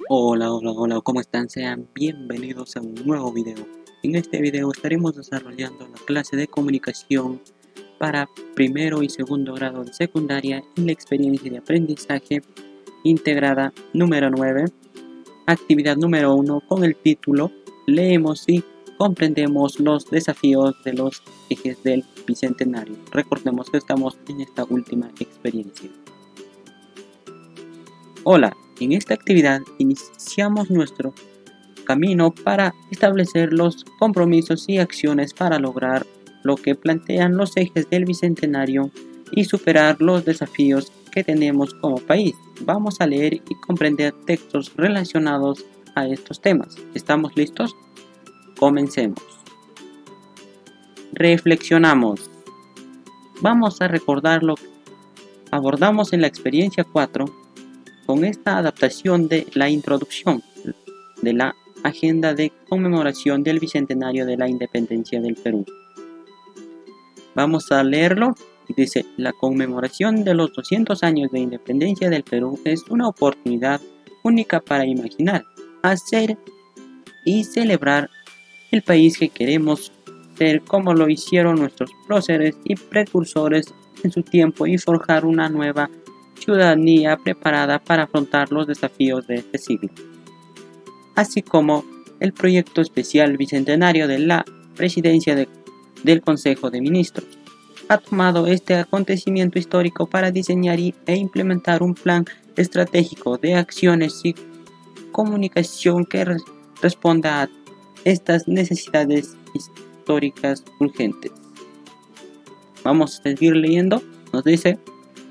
Hola, ¿cómo están? Sean bienvenidos a un nuevo video. En este video estaremos desarrollando la clase de comunicación para primero y segundo grado de secundaria en la experiencia de aprendizaje integrada número 9, actividad número 1 con el título Leemos y comprendemos los desafíos de los ejes del Bicentenario. Recordemos que estamos en esta última experiencia. Hola, en esta actividad iniciamos nuestro camino para establecer los compromisos y acciones para lograr lo que plantean los ejes del Bicentenario y superar los desafíos que tenemos como país. Vamos a leer y comprender textos relacionados a estos temas. ¿Estamos listos? Comencemos. Reflexionamos. Vamos a recordar lo que abordamos en la experiencia 4 con esta adaptación de la introducción de la agenda de conmemoración del Bicentenario de la Independencia del Perú. Vamos a leerlo y dice: la conmemoración de los 200 años de independencia del Perú es una oportunidad única para imaginar, hacer y celebrar el país que queremos ser como lo hicieron nuestros próceres y precursores en su tiempo y forjar una nueva ciudadanía preparada para afrontar los desafíos de este siglo, así como el proyecto especial bicentenario de la presidencia del Consejo de Ministros. Ha tomado este acontecimiento histórico para diseñar e implementar un plan estratégico de acciones y comunicación que responda a estas necesidades históricas urgentes. Vamos a seguir leyendo. Nos dice: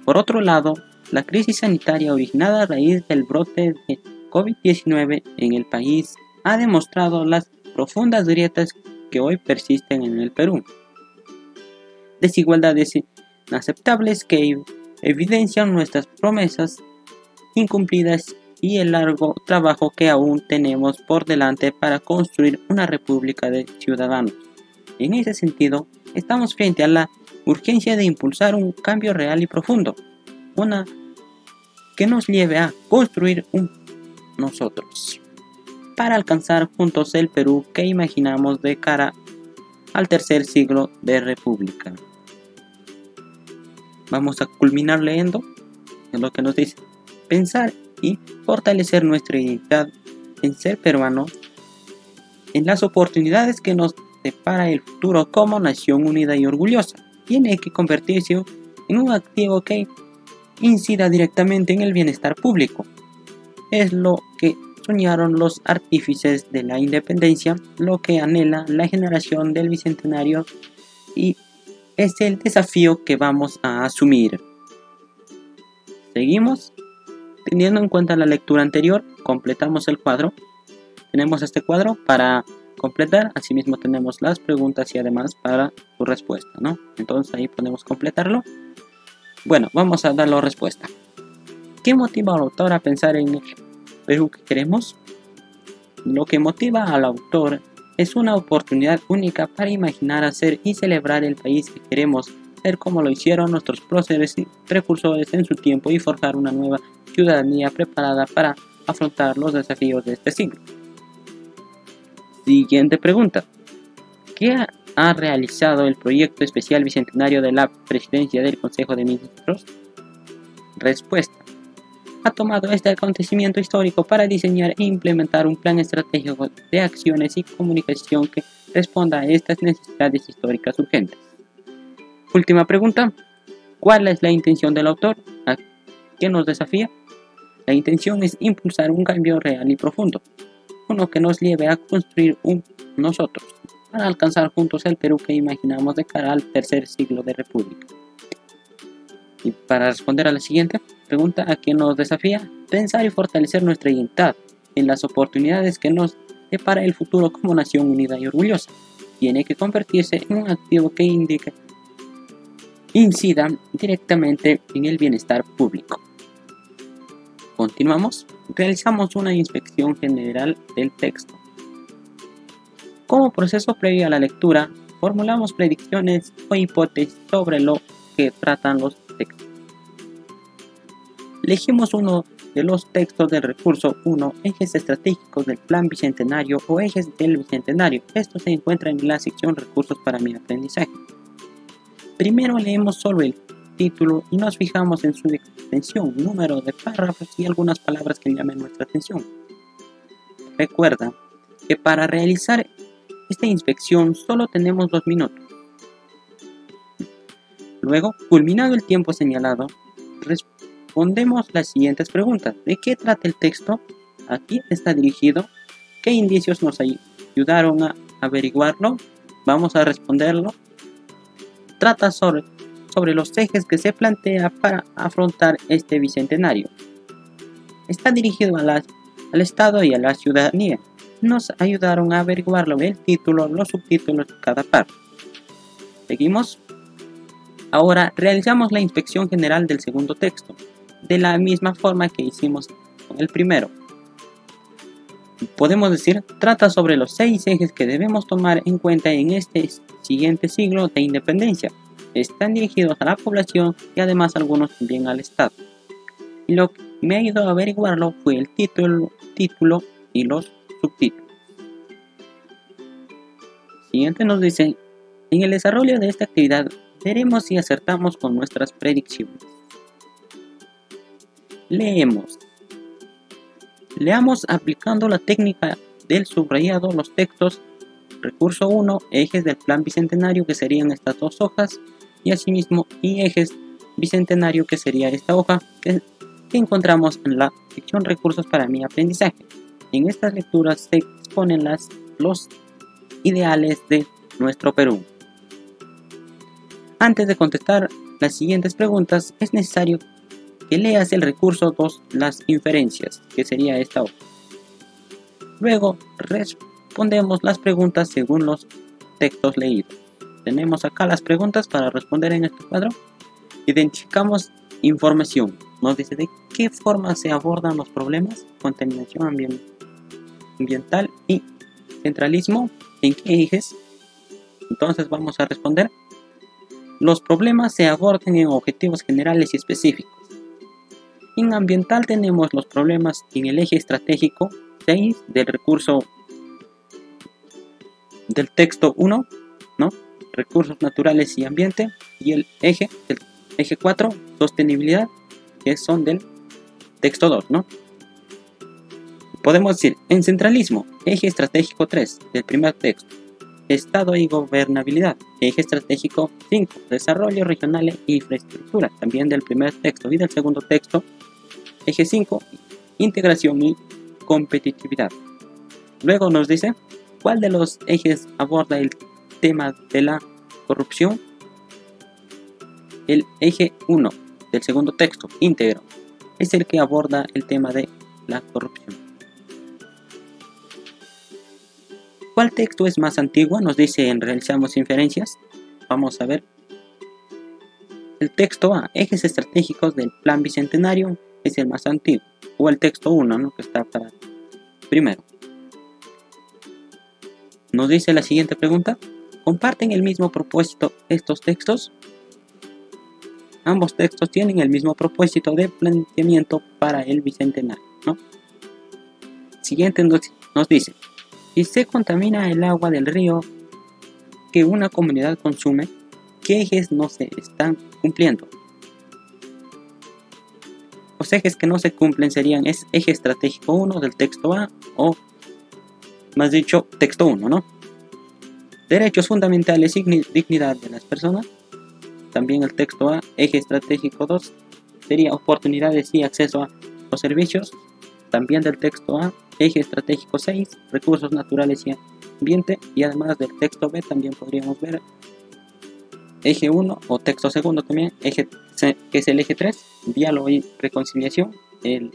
por otro lado, la crisis sanitaria originada a raíz del brote de COVID-19 en el país ha demostrado las profundas grietas que hoy persisten en el Perú. Desigualdades inaceptables que evidencian nuestras promesas incumplidas y el largo trabajo que aún tenemos por delante para construir una república de ciudadanos. En ese sentido, estamos frente a la urgencia de impulsar un cambio real y profundo, una que nos lleve a construir un nosotros, para alcanzar juntos el Perú que imaginamos de cara al tercer siglo de república. Vamos a culminar leyendo lo que nos dice: pensar y fortalecer nuestra identidad en ser peruano, en las oportunidades que nos depara el futuro como nación unida y orgullosa. Tiene que convertirse en un activo que incida directamente en el bienestar público. Es lo que soñaron los artífices de la independencia, lo que anhela la generación del Bicentenario y es el desafío que vamos a asumir. Seguimos. Teniendo en cuenta la lectura anterior, completamos el cuadro. Tenemos este cuadro para completar, asimismo tenemos las preguntas y además para su respuesta, ¿no? Entonces ahí podemos completarlo. Bueno, vamos a dar la respuesta. ¿Qué motiva al autor a pensar en el Perú que queremos? Lo que motiva al autor es una oportunidad única para imaginar, hacer y celebrar el país que queremos ser como lo hicieron nuestros próceres y precursores en su tiempo y forjar una nueva ciudadanía preparada para afrontar los desafíos de este siglo. Siguiente pregunta. ¿Qué ha realizado el proyecto especial bicentenario de la presidencia del Consejo de Ministros? Respuesta. Ha tomado este acontecimiento histórico para diseñar e implementar un plan estratégico de acciones y comunicación que responda a estas necesidades históricas urgentes. Última pregunta. ¿Cuál es la intención del autor? ¿A qué nos desafía? La intención es impulsar un cambio real y profundo, uno que nos lleve a construir un nosotros, para alcanzar juntos el Perú que imaginamos de cara al tercer siglo de república. Y para responder a la siguiente pregunta, ¿a qué nos desafía? Pensar y fortalecer nuestra identidad en las oportunidades que nos depara el futuro como nación unida y orgullosa. Tiene que convertirse en un activo que incida directamente en el bienestar público. Continuamos. Realizamos una inspección general del texto. Como proceso previo a la lectura, formulamos predicciones o hipótesis sobre lo que tratan los textos. Elegimos uno de los textos del recurso 1, ejes estratégicos del Plan Bicentenario o ejes del Bicentenario. Esto se encuentra en la sección Recursos para mi aprendizaje. Primero leemos solo el título y nos fijamos en su extensión, número de párrafos y algunas palabras que llamen nuestra atención. Recuerda que para realizar esta inspección solo tenemos 2 minutos. Luego, culminado el tiempo señalado, respondemos las siguientes preguntas. ¿De qué trata el texto? ¿A quién está dirigido? ¿Qué indicios nos ayudaron a averiguarlo? Vamos a responderlo. Trata sobre los ejes que se plantea para afrontar este bicentenario. Está dirigido al Estado y a la ciudadanía. Nos ayudaron a averiguarlo el título, los subtítulos de cada parte. Seguimos. Ahora realizamos la inspección general del segundo texto, de la misma forma que hicimos con el primero. Podemos decir, trata sobre los 6 ejes que debemos tomar en cuenta en este siguiente siglo de independencia. Están dirigidos a la población y además algunos también al Estado. Y lo que me ayudó a averiguarlo fue el título y los subtítulos. Siguiente nos dice, en el desarrollo de esta actividad veremos si acertamos con nuestras predicciones. Leamos aplicando la técnica del subrayado los textos recurso 1, ejes del Plan Bicentenario, que serían estas 2 hojas, y asimismo y ejes bicentenario, que sería esta hoja que encontramos en la sección Recursos para mi aprendizaje. En estas lecturas se exponen los ideales de nuestro Perú. Antes de contestar las siguientes preguntas, es necesario que leas el recurso 2, las inferencias, que sería esta hoja. Luego respondemos las preguntas según los textos leídos. Tenemos acá las preguntas para responder en este cuadro. Identificamos información. Nos dice de qué forma se abordan los problemas, contaminación ambiental y centralismo, en qué ejes. Entonces vamos a responder. Los problemas se abordan en objetivos generales y específicos. En ambiental tenemos los problemas en el eje estratégico 6 del recurso del texto 1, ¿no? Recursos naturales y ambiente, y el eje 4, sostenibilidad, que son del texto 2, ¿no? Podemos decir, en centralismo, eje estratégico 3 del primer texto, Estado y gobernabilidad, eje estratégico 5, desarrollo regional e infraestructura, también del primer texto, y del segundo texto, eje 5, integración y competitividad. Luego nos dice, ¿cuál de los ejes aborda el tema de la corrupción? El eje 1 del segundo texto, íntegro, es el que aborda el tema de la corrupción. ¿Cuál texto es más antiguo? Nos dice en realizamos inferencias. Vamos a ver. El texto A, ejes estratégicos del Plan Bicentenario, es el más antiguo. O el texto 1, ¿no? Que está para primero. Nos dice la siguiente pregunta. ¿Comparten el mismo propósito estos textos? Ambos textos tienen el mismo propósito de planteamiento para el Bicentenario, ¿no? Siguiente nos dice, si se contamina el agua del río que una comunidad consume, ¿qué ejes no se están cumpliendo? Los ejes que no se cumplen serían eje estratégico 1 del texto A, o más dicho, texto 1, ¿no? Derechos fundamentales y dignidad de las personas. También el texto A, eje estratégico 2, sería oportunidades y acceso a los servicios. También del texto A, eje estratégico 6, recursos naturales y ambiente. Y además del texto B también podríamos ver eje 1 o texto segundo también, eje C, que es el eje 3, diálogo y reconciliación. El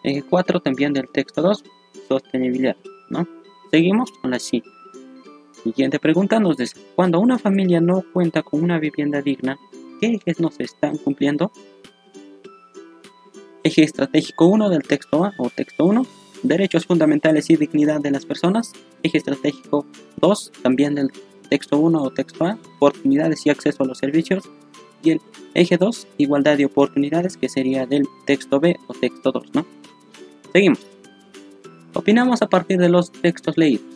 eje 4 también del texto 2, sostenibilidad, ¿no? Seguimos con la siguiente pregunta. Nos dice, cuando una familia no cuenta con una vivienda digna, ¿qué ejes no se están cumpliendo? Eje estratégico 1 del texto A o texto 1, derechos fundamentales y dignidad de las personas. Eje estratégico 2 también del texto 1 o texto A, oportunidades y acceso a los servicios. y el eje 2, igualdad de oportunidades, que sería del texto B o texto 2, ¿no? Seguimos. Opinamos a partir de los textos leídos.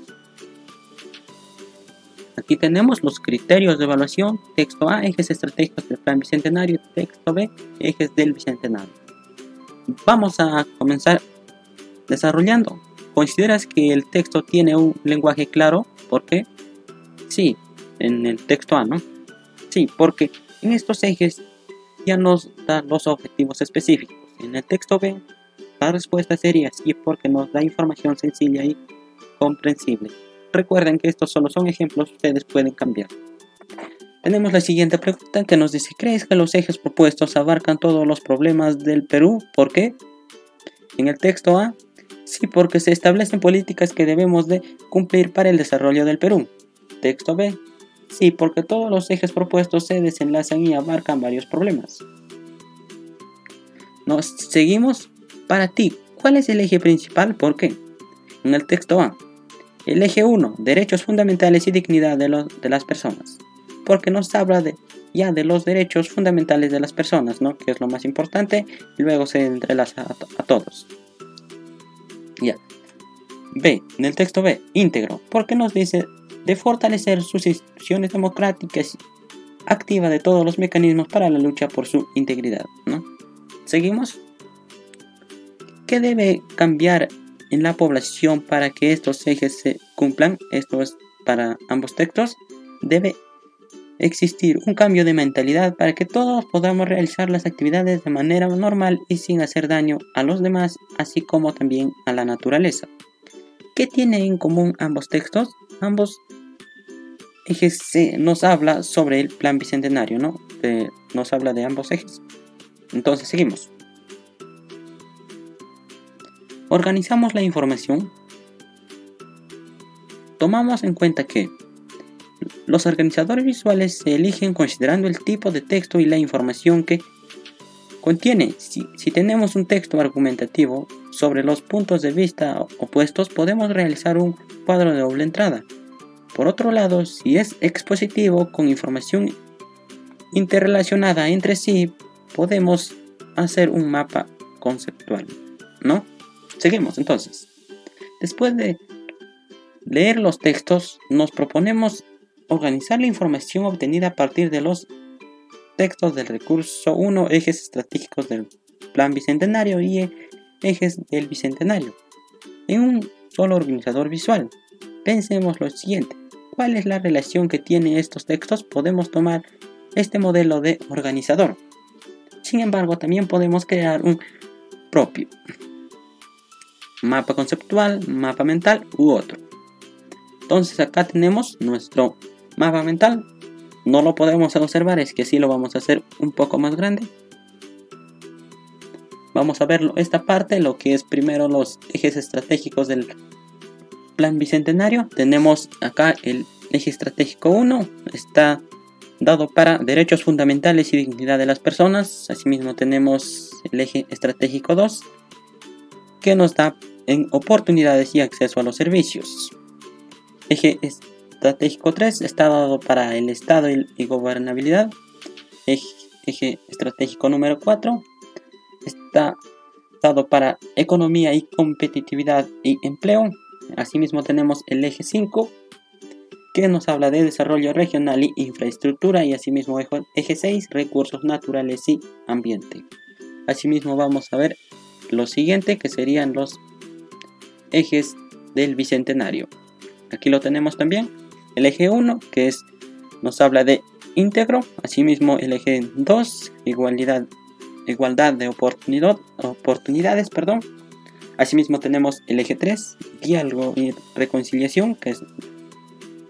Aquí tenemos los criterios de evaluación. Texto A, ejes estratégicos del Plan Bicentenario. Texto B, ejes del Bicentenario. Vamos a comenzar desarrollando. ¿Consideras que el texto tiene un lenguaje claro? ¿Por qué? Sí, en el texto A, ¿no? Sí, porque en estos ejes ya nos da los objetivos específicos. En el texto B, la respuesta sería sí, porque nos da información sencilla y comprensible. Recuerden que estos solo son ejemplos, ustedes pueden cambiar. Tenemos la siguiente pregunta que nos dice: ¿crees que los ejes propuestos abarcan todos los problemas del Perú? ¿Por qué? En el texto A, sí, porque se establecen políticas que debemos de cumplir para el desarrollo del Perú. Texto B, sí, porque todos los ejes propuestos se desenlazan y abarcan varios problemas. Nos seguimos. Para ti, ¿cuál es el eje principal? ¿Por qué? En el texto A, el eje 1, derechos fundamentales y dignidad de las personas, porque nos habla de los derechos fundamentales de las personas, ¿no? Que es lo más importante, y luego se entrelaza a todos. Ya. B, en el texto B, íntegro, porque nos dice de fortalecer sus instituciones democráticas, activa de todos los mecanismos para la lucha por su integridad, ¿no? Seguimos. ¿Qué debe cambiar en la población para que estos ejes se cumplan? Esto es para ambos textos. Debe existir un cambio de mentalidad para que todos podamos realizar las actividades de manera normal y sin hacer daño a los demás, así como también a la naturaleza. ¿Qué tienen en común ambos textos? Ambos ejes nos habla sobre el Plan Bicentenario, ¿no? Nos habla de ambos ejes. Entonces seguimos. Organizamos la información. Tomamos en cuenta que los organizadores visuales se eligen considerando el tipo de texto y la información que contiene. Si tenemos un texto argumentativo sobre los puntos de vista opuestos, podemos realizar un cuadro de doble entrada. Por otro lado, si es expositivo con información interrelacionada entre sí, podemos hacer un mapa conceptual, ¿no? Seguimos entonces. Después de leer los textos, nos proponemos organizar la información obtenida a partir de los textos del recurso 1, ejes estratégicos del Plan Bicentenario y ejes del Bicentenario, en un solo organizador visual. Pensemos lo siguiente: ¿cuál es la relación que tienen estos textos? Podemos tomar este modelo de organizador. Sin embargo, también podemos crear un propio mapa conceptual, mapa mental u otro. Entonces acá tenemos nuestro mapa mental. No lo podemos observar, es que sí lo vamos a hacer un poco más grande. Vamos a ver esta parte, lo que es primero los ejes estratégicos del Plan Bicentenario. Tenemos acá el eje estratégico 1, está dado para derechos fundamentales y dignidad de las personas. Asimismo tenemos el eje estratégico 2, que nos da en oportunidades y acceso a los servicios. Eje estratégico 3 está dado para el Estado y gobernabilidad. Eje estratégico número 4 está dado para economía y competitividad y empleo. Asimismo tenemos el eje 5, que nos habla de desarrollo regional y infraestructura, y asimismo eje 6, recursos naturales y ambiente. Asimismo vamos a ver lo siguiente, que serían los ejes del Bicentenario. Aquí lo tenemos también. El eje 1, que nos habla de íntegro. Asimismo el eje 2, igualdad de oportunidades. Asimismo tenemos el eje 3, diálogo y reconciliación, que es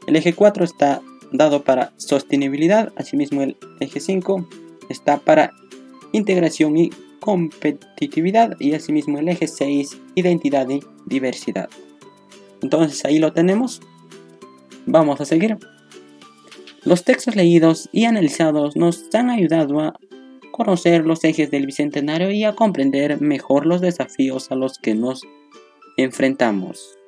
el eje 4 está dado para sostenibilidad. Asimismo el eje 5 está para integración y competitividad, y asimismo el eje 6, identidad y diversidad. Entonces ahí lo tenemos. Vamos a seguir. Los textos leídos y analizados nos han ayudado a conocer los ejes del Bicentenario y a comprender mejor los desafíos a los que nos enfrentamos.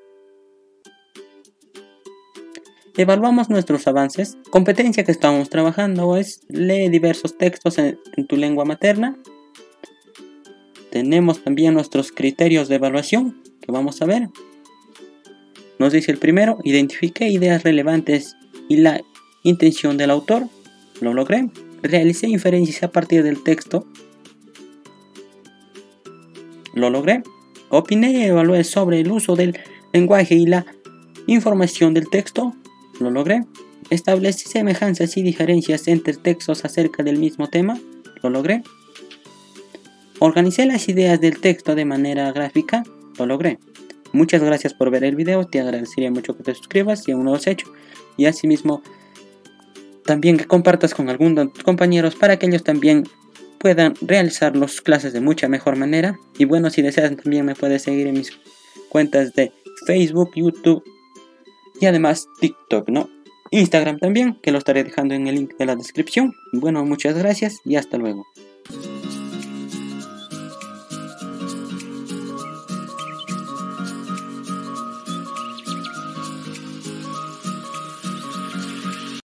Evaluamos nuestros avances. Competencia que estamos trabajando es lee diversos textos en tu lengua materna. Tenemos también nuestros criterios de evaluación que vamos a ver. Nos dice el primero, identifiqué ideas relevantes y la intención del autor. Lo logré. Realicé inferencias a partir del texto. Lo logré. Opiné y evalué sobre el uso del lenguaje y la información del texto. Lo logré. Establecí semejanzas y diferencias entre textos acerca del mismo tema. Lo logré. Organicé las ideas del texto de manera gráfica. Lo logré. Muchas gracias por ver el video. Te agradecería mucho que te suscribas si aún no lo has hecho. Y asimismo, también que compartas con algunos de tus compañeros para que ellos también puedan realizar las clases de mucha mejor manera. Y bueno, si deseas también me puedes seguir en mis cuentas de Facebook, YouTube y además TikTok, ¿no? Instagram también, que lo estaré dejando en el link de la descripción. Bueno, muchas gracias y hasta luego.